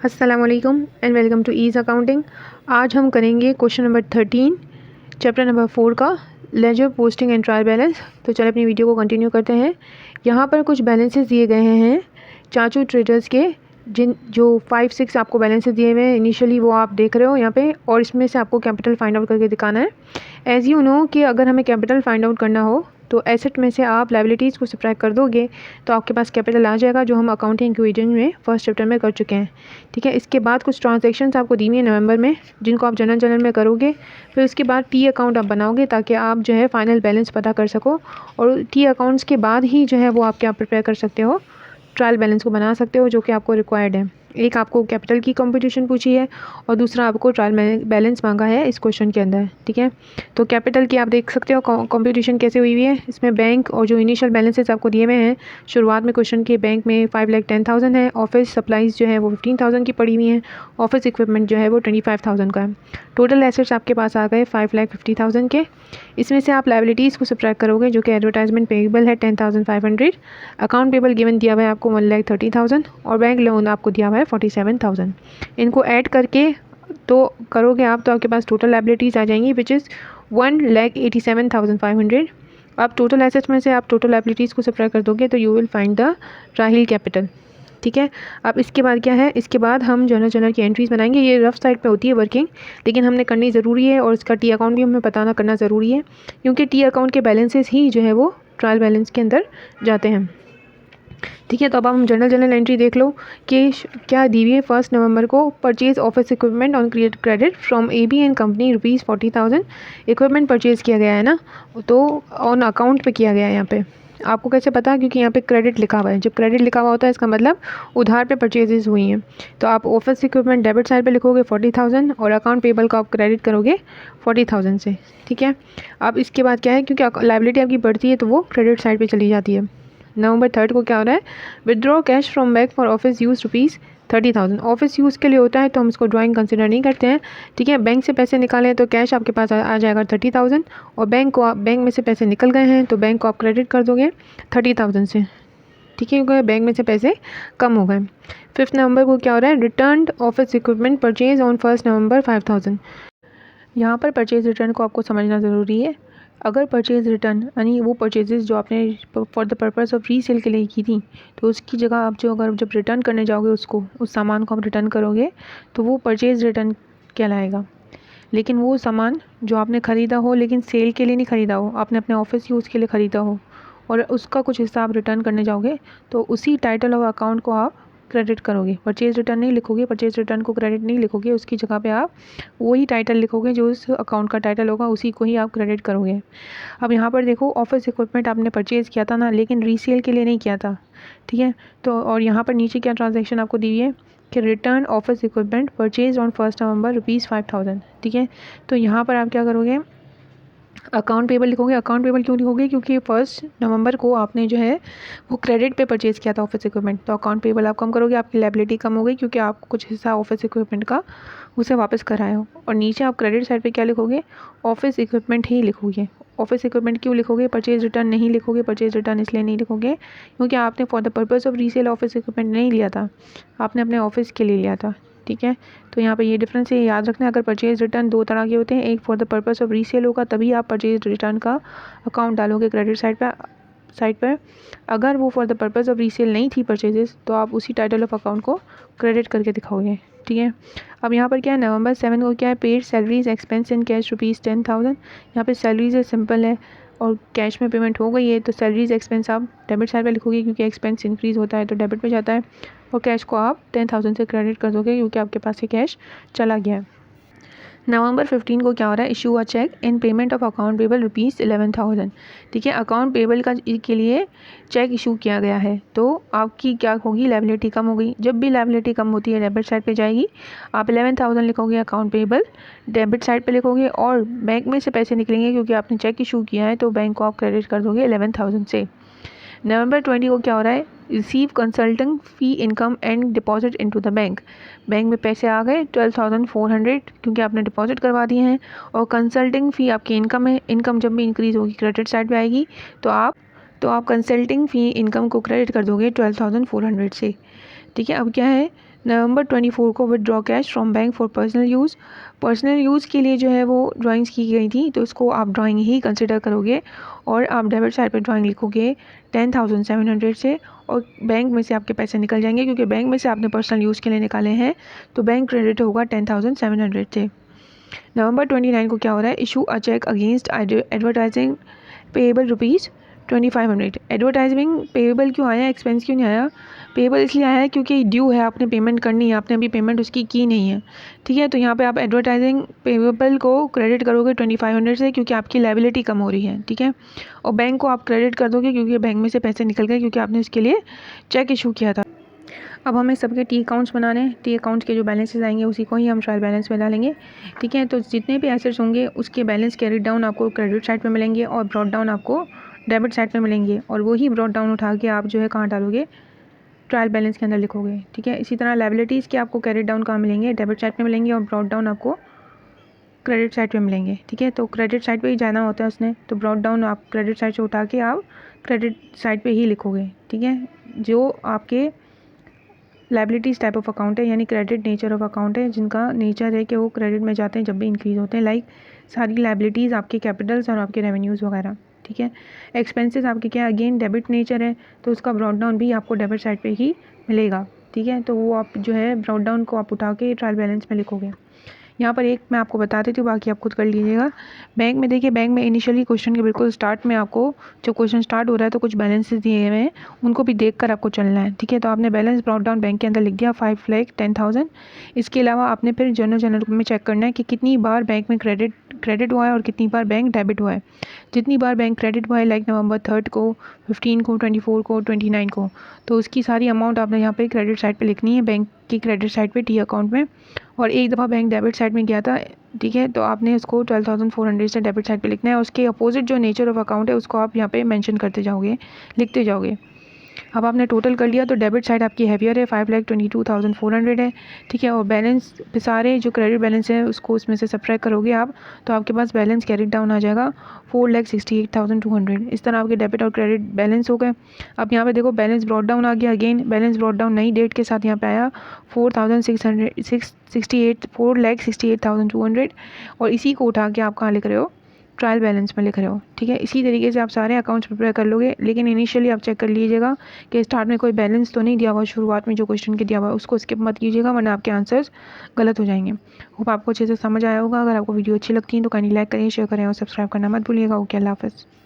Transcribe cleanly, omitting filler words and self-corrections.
अस्सलाम वालेकुम and welcome to ease accounting. आज हम करेंगे क्वेश्चन नंबर 13 चैप्टर नंबर 4 का ledger posting and trial balance. तो चलिए अपनी वीडियो को कंटिन्यू करते हैं। यहाँ पर कुछ बैलेंसेस दिए गए हैं चाचू ट्रेडर्स के, जो 5-6 आपको बैलेंसेस दिए हुए हैं इनिशियली, वो आप देख रहे हो यहाँ पे, और इसमें से आपको कैपिटल फाइंड आउट करके दिखाना है। एज़ यू नो कि अगर हमें कैपिटल फाइंड आउट करना हो तो एसेट में से आप लायबिलिटीज़ को सब्ट्रैक्ट कर दोगे तो आपके पास कैपिटल आ जाएगा, जो हम अकाउंटिंग इक्वेशन में फर्स्ट चैप्टर में कर चुके हैं। ठीक है, इसके बाद कुछ ट्रांजैक्शंस आपको दी हुई है नवंबर में, जिनको आप जनरल में करोगे। फिर उसके बाद टी अकाउंट आप बनाओगे ताकि आप जो है फाइनल बैलेंस पता कर सको, और टी अकाउंट्स के बाद ही जो है वो आप क्या प्रिपेयर कर सकते हो, ट्रायल बैलेंस को बना सकते हो, जो कि आपको रिक्वायर्ड है। एक आपको कैपिटल की कंपटीशन पूछी है और दूसरा आपको ट्रायल बैलेंस मांगा है इस क्वेश्चन के अंदर। ठीक है, तो कैपिटल की आप देख सकते हो कंपटीशन कैसे हुई हुई है। इसमें बैंक और जो इनिशियल बैलेंसेस आपको दिए हुए हैं शुरुआत में क्वेश्चन के, बैंक में 5,10,000 है, ऑफिस सप्लाईज जो है वो 15,000 की पड़ी हुई हैं, ऑफिस इक्विपमेंट जो है वो 25,000 का है। टोटल एसेट्स आपके पास आ गए 5,50,000 के। इसमें से आप लायबिलिटीज़ को सब्ट्रैक्ट करोगे, जो कि एडवर्टाइजमेंट पेएबल है 10,500, अकाउंट पेबल गिवन दिया हुआ है आपको 1,30,000, और बैंक लोन आपको दिया हुआ है 47,000। इनको ऐड करके तो करोगे आप तो आपके पास टोटल लायबिलिटीज़ आ जाएंगी विच इज़ 1,87,500। अब टोटल एसेट्स में से आप टोटल लायबिलिटीज़ को सब्ट्रैक्ट कर दोगे तो you will find the Rahil capital. ठीक है, अब इसके बाद क्या है, इसके बाद हम जर्नल की एंट्रीज बनाएंगे। ये रफ साइड पे होती है वर्किंग, लेकिन हमने करनी ज़रूरी है, और इसका टी अकाउंट भी हमें बताना करना ज़रूरी है, क्योंकि टी अकाउंट के बैलेंसेस ही जो है वो ट्रायल बैलेंस के अंदर जाते हैं। ठीक है, तो अब हम जनरल एंट्री देख लो कि क्या दी हुई है। 1 नवंबर को purchase office equipment on credit from AB and company ₹40,000 equipment purchase किया गया है ना, तो ऑन अकाउंट पे किया गया है। यहाँ पे आपको कैसे पता, क्योंकि यहाँ पे क्रेडिट लिखा हुआ है। जब क्रेडिट लिखा हुआ होता है इसका मतलब उधार पे परचेजेस हुई हैं। तो आप ऑफिस इक्विपमेंट डेबिट साइड पे लिखोगे 40,000, और अकाउंट पेबल को आप क्रेडिट करोगे 40,000 से। ठीक है, अब इसके बाद क्या है, क्योंकि लायबिलिटी आपकी बढ़ती है तो वो क्रेडिट साइड पर चली जाती है। नवंबर 3 को क्या हो रहा है, withdraw cash from bank for office use ₹30,000। Office use के लिए होता है तो हम इसको ड्राइंग कंसिडर नहीं करते हैं। ठीक है, बैंक से पैसे निकालें तो कैश आपके पास आ जाएगा 30,000, और बैंक में से पैसे निकल गए हैं तो बैंक को आप क्रेडिट कर दोगे 30,000 से। ठीक है, क्योंकि बैंक में से पैसे कम हो गए। 5 नवंबर को क्या हो रहा है, return office equipment purchase on 1 नवंबर 5,000। यहाँ पर परचेज रिटर्न को आपको समझना ज़रूरी है। अगर परचेज़ रिटर्न यानी वो परचेजेस जो आपने for the purpose of resale के लिए की थी, तो उसकी जगह आप अगर जब रिटर्न करने जाओगे उस सामान को आप रिटर्न करोगे तो वो परचेज़ रिटर्न कहलाएगा। लेकिन वो सामान जो आपने ख़रीदा हो, लेकिन सेल के लिए नहीं ख़रीदा हो, आपने अपने ऑफिस यूज़ के लिए ख़रीदा हो, और उसका कुछ हिस्सा आप रिटर्न करने जाओगे, तो उसी टाइटल ऑफ अकाउंट को आप क्रेडिट करोगे। परचेज रिटर्न नहीं लिखोगे, परचेज रिटर्न को क्रेडिट नहीं लिखोगे, उसकी जगह पे आप वही टाइटल लिखोगे जो उस अकाउंट का टाइटल होगा, उसी को ही आप क्रेडिट करोगे। अब यहाँ पर देखो, ऑफिस इक्विपमेंट आपने परचेज़ किया था ना, लेकिन रीसेल के लिए नहीं किया था। ठीक है, तो और यहाँ पर नीचे क्या ट्रांजैक्शन आपको दी है कि return office equipment purchase on 1 नवंबर ₹5,000। ठीक है, तो यहाँ पर आप क्या करोगे, अकाउंट पेबल लिखोगे। अकाउंट पेबल क्यों लिखोगे, क्योंकि 1 नवंबर को आपने जो है वो क्रेडिट पे परचेज़ किया था ऑफिस इक्विपमेंट, तो अकाउंट पेबल आप कम करोगे, आपकी लायबिलिटी कम हो गई, क्योंकि आप कुछ हिस्सा ऑफिस इक्विपमेंट का उसे वापस कराए हो। और नीचे आप क्रेडिट साइड पे क्या लिखोगे, ऑफिस इक्विपमेंट ही लिखोगे। ऑफिस इक्विपमेंट क्यों लिखोगे, परचेज रिटर्न नहीं लिखोगे। परचेज रिटर्न इसलिए नहीं लिखोगे क्योंकि आपने for the purpose of resale office equipment नहीं लिया था, आपने अपने ऑफिस के लिए लिया था। ठीक है, तो यहाँ पे ये डिफरेंस है, याद रखना। अगर परचेज रिटर्न 2 तरह के होते हैं, एक for the purpose of resale होगा, तभी आप परचेज रिटर्न का अकाउंट डालोगे क्रेडिट साइड पर। अगर वो for the purpose of resale नहीं थी परचेजेस, तो आप उसी टाइटल ऑफ अकाउंट को क्रेडिट करके दिखाओगे। ठीक है, अब यहाँ पर क्या है, नवंबर 7 को क्या है, paid salaries expense in cash ₹10,000। यहाँ पे सैलरीज सिंपल है और कैश में पेमेंट हो गई है, तो सैलरीज एक्सपेंस आप डेबिट साइड पे लिखोगे, क्योंकि एक्सपेंस इंक्रीज़ होता है तो डेबिट पे जाता है, और कैश को आप 10,000 से क्रेडिट कर दोगे, क्योंकि आपके पास से कैश चला गया है। नवंबर 15 को क्या हो रहा है, issue a cheque in payment of account payable ₹11,000। ठीक है, अकाउंट पेबल के लिए चेक इशू किया गया है, तो आपकी क्या होगी, लायबिलिटी कम हो गई। जब भी लायबिलिटी कम होती है डेबिट साइड पे जाएगी, आप 11,000 लिखोगे अकाउंट पेबल डेबिट साइड पे लिखोगे, और बैंक में से पैसे निकलेंगे क्योंकि आपने चेक इशू किया है, तो बैंक को आप क्रेडिट कर दोगे 11,000 से। नवंबर 20 को क्या हो रहा है, receive consulting fee income and deposit into the bank. Bank में पैसे आ गए 12,400, क्योंकि आपने डिपॉजिट करवा दिए हैं, और कंसल्टिंग फ़ी आपकी इनकम है। इनकम जब भी इंक्रीज़ होगी क्रेडिट साइड पे आएगी, तो आप कंसल्टिंग फ़ी इनकम को क्रेडिट कर दोगे 12,400 से। ठीक है, अब क्या है, नवंबर 24 को withdraw cash from bank for personal use. Personal use के लिए जो है वो ड्राइंग्स की गई थी, तो इसको आप ड्राइंग ही कंसिडर करोगे और आप डेबिट साइड पे ड्राइंग लिखोगे 10,700 से, और बैंक में से आपके पैसे निकल जाएंगे क्योंकि बैंक में से आपने पर्सनल यूज़ के लिए निकाले हैं, तो बैंक क्रेडिट होगा 10,700 से। नवंबर 29 को क्या हो रहा है, issue a cheque against advertising payable ₹2500। Advertising payable क्यों आया, एक्सपेंस क्यों नहीं आया? पेएबल इसलिए आया है क्योंकि ड्यू है, आपने पेमेंट करनी है, आपने अभी पेमेंट उसकी की नहीं है, ठीक है। तो यहाँ पे आप एडवर्टाइजिंग पेएबल को क्रेडिट करोगे 2500 से क्योंकि आपकी लायबिलिटी कम हो रही है, ठीक है। और बैंक को आप क्रेडिट कर दोगे क्योंकि बैंक में से पैसे निकल गए क्योंकि आपने उसके लिए चेक इशू किया था। अब हमें सबके टी अकाउंट्स बनाने हैं, टी अकाउंट के जो बैलेंसेस आएंगे उसी को ही हम ट्रायल बैलेंस में डालेंगे, ठीक है। तो जितने भी एसेट्स होंगे उसके बैलेंस कैरी डाउन आपको क्रेडिट साइड पे मिलेंगे और ब्रॉट डाउन आपको डेबिट साइड पे मिलेंगे, और वही ब्रॉट डाउन उठा के आप जो है कहाँ डालोगे, ट्रायल बैलेंस के अंदर लिखोगे, ठीक है। इसी तरह लायबिलिटीज़ के आपको कैरी डाउन कहाँ मिलेंगे, डेबिट साइड पे मिलेंगे, और ब्रॉट डाउन आपको क्रेडिट साइड पे मिलेंगे, ठीक है। तो क्रेडिट साइड पे ही जाना होता है उसने, तो ब्रॉट डाउन आप क्रेडिट साइड से उठा के आप क्रेडिट साइड पे ही लिखोगे, ठीक है। जो आपके लाइबिलिटीज़ टाइप ऑफ अकाउंट है, यानी क्रेडिट नेचर ऑफ अकाउंट है, जिनका नेचर है कि वो क्रेडिट में जाते हैं जब भी इंक्रीज़ होते हैं, लाइक सारी लाइबिलिटीज़ आपके कैपिटल्स और आपके रेवेन्यूज़ वगैरह, ठीक है। एक्सपेंसेस आपके क्या, अगेन डेबिट नेचर है, तो उसका ब्रॉट डाउन भी आपको डेबिट साइड पे ही मिलेगा, ठीक है। तो वो आप जो है ब्रॉट डाउन को आप उठा के ट्रायल बैलेंस में लिखोगे। यहाँ पर एक मैं आपको बता देती हूँ, बाकी आप खुद कर लीजिएगा। बैंक में देखिए, बैंक में इनिशियली क्वेश्चन के बिल्कुल स्टार्ट में आपको जब क्वेश्चन स्टार्ट हो रहा है तो कुछ बैलेंसेस दिए हुए हैं, उनको भी देखकर आपको चलना है, ठीक है। तो आपने बैलेंस ब्रॉट डाउन बैंक के अंदर लिख दिया 5,10,000। इसके अलावा आपने फिर जर्नल में चेक करना है कि कितनी बार बैंक में क्रेडिट हुआ है और कितनी बार बैंक डेबिट हुआ है। जितनी बार बैंक क्रेडिट हुआ है, लाइक नवंबर 3 को, 15 को, 24 को, 29 को, तो उसकी सारी अमाउंट आपने यहाँ पे क्रेडिट साइड पे लिखनी है, बैंक की क्रेडिट साइड पे टी अकाउंट में। और एक दफ़ा बैंक डेबिट साइड में गया था, ठीक है, तो आपने उसको 12,400 से डेबिट साइड पे लिखना है। उसके अपोजिट जो नेचर ऑफ अकाउंट है उसको आप यहाँ पे मेंशन करते जाओगे, लिखते जाओगे। अब आपने टोटल कर लिया तो डेबिट साइड आपकी हैवियर है, 5,22,400 है, ठीक है। और बैलेंस सारे जो क्रेडिट बैलेंस है उसको उसमें से सब्ट्रैक्ट करोगे आप, तो आपके पास बैलेंस कैरी डाउन आ जाएगा 4,68,200। इस तरह आपके डेबिट और क्रेडिट बैलेंस हो गए। अब यहाँ पे देखो बैलेंस ब्रॉट डाउन आ गया, अगेन बैलेंस ब्रॉट डाउन नई डेट के साथ यहाँ पे आया 4,68,200, और इसी को उठा के आप कहाँ लिख रहे हो, ट्रायल बैलेंस में लिख रहे हो, ठीक है। इसी तरीके से आप सारे अकाउंट्स प्रिपेयर कर लोगे, लेकिन इनिशियली आप चेक कर लीजिएगा कि स्टार्ट में कोई बैलेंस तो नहीं दिया हुआ, शुरुआत में जो क्वेश्चन के दिया हुआ है उसको स्किप मत कीजिएगा, वरना आपके आंसर्स गलत हो जाएंगे। होप आपको अच्छे से समझ आया होगा। अगर आपको वीडियो अच्छी लगती है तो काइंडली लाइक करें, शेयर करें और सब्सक्राइब करना मत भूलिएगा। ओके, अल्लाह हाफ़िज़।